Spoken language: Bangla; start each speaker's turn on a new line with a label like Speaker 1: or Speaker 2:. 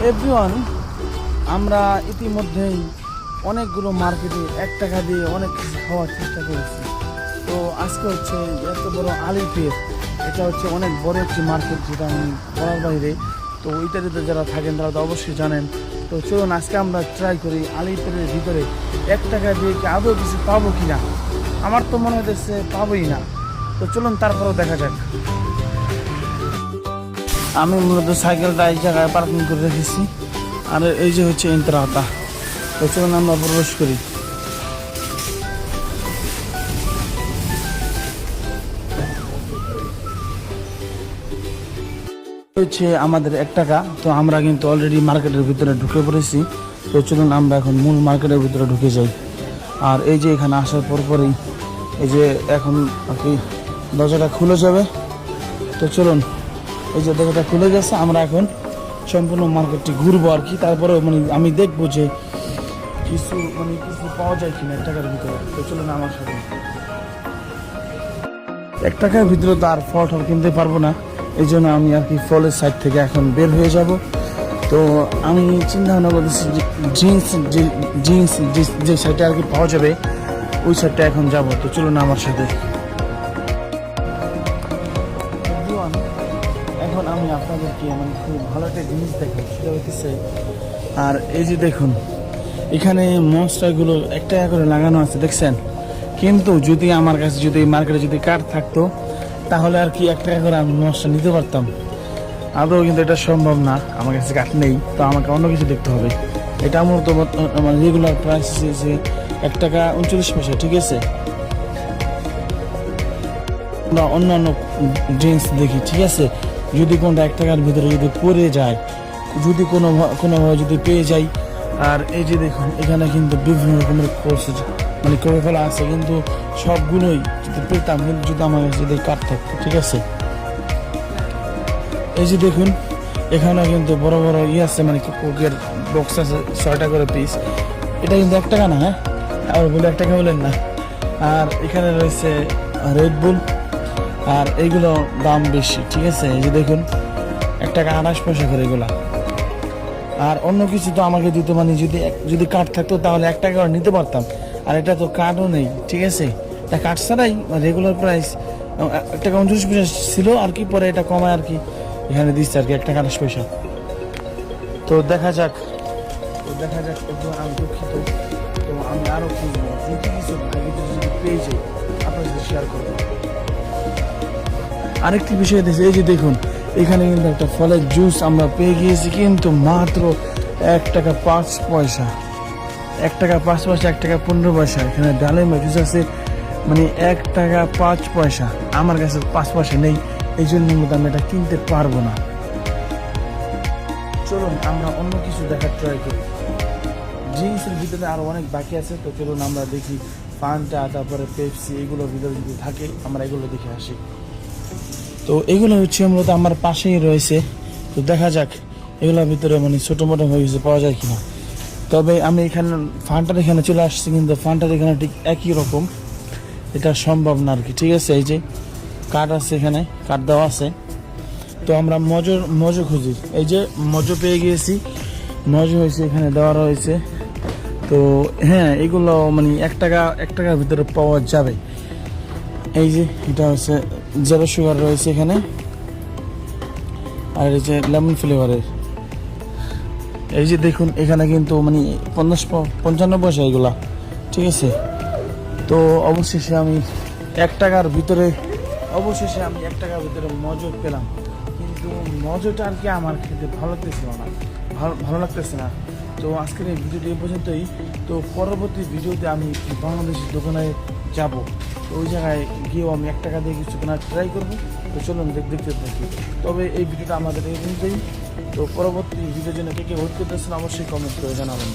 Speaker 1: এভরিওয়ান, আমরা ইতিমধ্যেই অনেকগুলো মার্কেটে 1 টাকা দিয়ে অনেক কিছু খাওয়ার চেষ্টা করেছি। তো আজকে হচ্ছে এত বড় আলিপের, এটা হচ্ছে অনেক বড় একটি মার্কেট, যেটা আমি বলার বাইরে। তো ইত্যাদিতে যারা থাকেন তারা তো অবশ্যই জানেন। তো চলুন আজকে আমরা ট্রাই করি আলিপের ভিতরে 1 টাকা দিয়ে কি আদৌ কিছু পাবো কি না। আমার তো মনে হচ্ছে পাবোই না। তো চলুন তারপরেও দেখা যাক। আমি মূলত সাইকেলটা এই জায়গায় পার্কিং করে রেখেছি, আর এই যে হচ্ছে ইন্টারাতা। তো চলুন আমরা প্রবেশ করি। হচ্ছে আমাদের 1 টাকা। তো আমরা কিন্তু অলরেডি মার্কেটের ভিতরে ঢুকে পড়েছি। তো চলুন আমরা এখন মূল মার্কেটের ভিতরে ঢুকে যাই। আর এই যে এখানে আসার পরপরই এই যে এখন আর কি দরজাটা খুলে যাবে। তো চলুন, এই যে দরজাটা খুলে গেছে, আমরা এখন সম্পূর্ণ মার্কেটটি ঘুরবো আর কি। তারপরে আমি দেখবো যে কিছু পাওয়া যায় কিনা 1 টাকার ভিতরে। তো চলুন আমার সাথে। 1 টাকার ভিতরে তো আর ফল কিনতে পারবো না, এই জন্য আমি আর কি ফলের সাইড থেকে এখন বের হয়ে যাব। তো আমি চিন্তা ভাবনা করতেছি জিন্স যে সাইডে আর কি পাওয়া যাবে ওই সাইডটা এখন যাব। তো চলুন আমার সাথে। এখন আমি আপনাদেরকে খুব ভালো একটা জিনিস দেখাবো, সেটা হচ্ছে, আর এই যে দেখুন এখানে মশলাগুলো 1 টাকা করে লাগানো আছে, দেখছেন? কিন্তু যদি আমার কাছে যদি এই মার্কেটে যদি কার্ড থাকতো তাহলে আর কি 1 টাকা করে আমি মশলা নিতে পারতাম। আদৌ কিন্তু এটা সম্ভব না, আমার কাছে কার্ড নেই। তো আমাকে অন্য কিছু দেখতে হবে। এটা আমার তো আমার রেগুলার প্রাইস হচ্ছে 1 টাকা 39 পয়সা, ঠিক আছে? আমরা অন্য ড্রিঙ্কস দেখি, ঠিক আছে? যদি কোনটা 1 টাকার ভিতরে যদি পড়ে যায়, যদি কোনোভাবে যদি পেয়ে যাই। আর এই যে দেখুন এখানে কিন্তু বিভিন্ন রকমের কোর্স কোকা-কোলা আছে, কিন্তু সবগুলোই যদি পেতাম, কিন্তু যদি আমার কাছে যদি কার্ড থাকতো, ঠিক আছে? এই যে দেখুন এখানে কিন্তু বড় বড় আছে, কোকের বক্স আছে 6 টাকা করে পিস। এটা কিন্তু 1 টাকা না, হ্যাঁ, আর বলে 1 টাকা বলেন না। আর এখানে রয়েছে রেড বুল, আর এইগুলো দাম বেশি, ঠিক আছে? এই যে দেখুন 1 টাকা 28 পয়সা করে এগুলা। আর অন্য কিছু তো আমাকে দিত, যদি কার্ড থাকতো তাহলে 1 টাকা নিতে পারতাম। আর এটা তো কার্ডও নেই, ঠিক আছে? এটা কার্ড ছাড়াই রেগুলার প্রাইস 1 টাকা 29 পয়সা ছিল আর কি, পরে এটা কমায় আর কি এখানে দিচ্ছে আর কি 1 টাকা 28 পয়সা। তো দেখা যাক একটু আমি দুঃখিত। তো আমি আরও খুঁজবো, যদি কিছু ভাগে যদি পেয়ে যাই আপনার সাথে শেয়ার করবো। আরেকটি বিষয় দিয়েছে, এই যে দেখুন এখানে কিন্তু একটা ফলের জুস আমরা পেয়ে গিয়েছি, কিন্তু মাত্র 1 টাকা 5 পয়সা। 1 টাকা 5 পয়সা, 1 টাকা 15 পয়সা। এখানে ডালিম জুস আছে 1 টাকা 5 পয়সা। আমার কাছে 5 পয়সা নেই, এই জন্য আমি এটা কিনতে পারবো না। চলুন আমরা অন্য কিছু দেখার ট্রাই করি। ড্রিঙ্কসের ভিতরে আরও অনেক বাকি আছে। তো চলুন আমরা দেখি ফান্টা, তারপরে পেপসি, এগুলোর ভিতরে যদি থাকে আমরা এগুলো দেখে আসি। তো এগুলো হচ্ছে মূলত আমার পাশেই রয়েছে। তো দেখা যাক এগুলোর ভিতরে ছোটো মোটো হয়ে গেছে পাওয়া যায় কিনা। তবে আমি এখানে ফান্টার এখানে চলে আসছি, কিন্তু ফান্টার এখানে ঠিক একই রকম, এটা সম্ভব না আর কি, ঠিক আছে? এই যে কার্ড আছে, এখানে কার্ড দেওয়া আছে। তো আমরা মজো খুঁজি, এই যে মজো পেয়ে গিয়েছি, মজো হয়েছে, এখানে দেওয়া রয়েছে। তো হ্যাঁ, এগুলো 1 টাকার ভিতরে পাওয়া যাবে। এই যে এটা হচ্ছে 0 সুগার রয়েছে এখানে, আর এই যে লেমন ফ্লেভারের। এই যে দেখুন এখানে কিন্তু 55 পয়সা এগুলা, ঠিক আছে? তো অবশেষে আমি 1 টাকার ভিতরে মজো পেলাম, কিন্তু মজোটা আর কি আমার খেতে ভালো লাগতেছে না। তো আজকের এই ভিডিওটি এই পর্যন্তই। তো পরবর্তী ভিডিওতে আমি বাংলাদেশি দোকানে যাব, তো ওই জায়গায় গিয়েও আমি 1 টাকা দিয়ে কিছু কেনার ট্রাই করবো। তো চলুন দেখতে থাকি। তবে এই ভিডিওটা আমাদের এই পর্যন্তই। তো পরবর্তী ভিডিওর জন্য কে ওয়েট করতেছেন অবশ্যই কমেন্ট করে জানাবেন।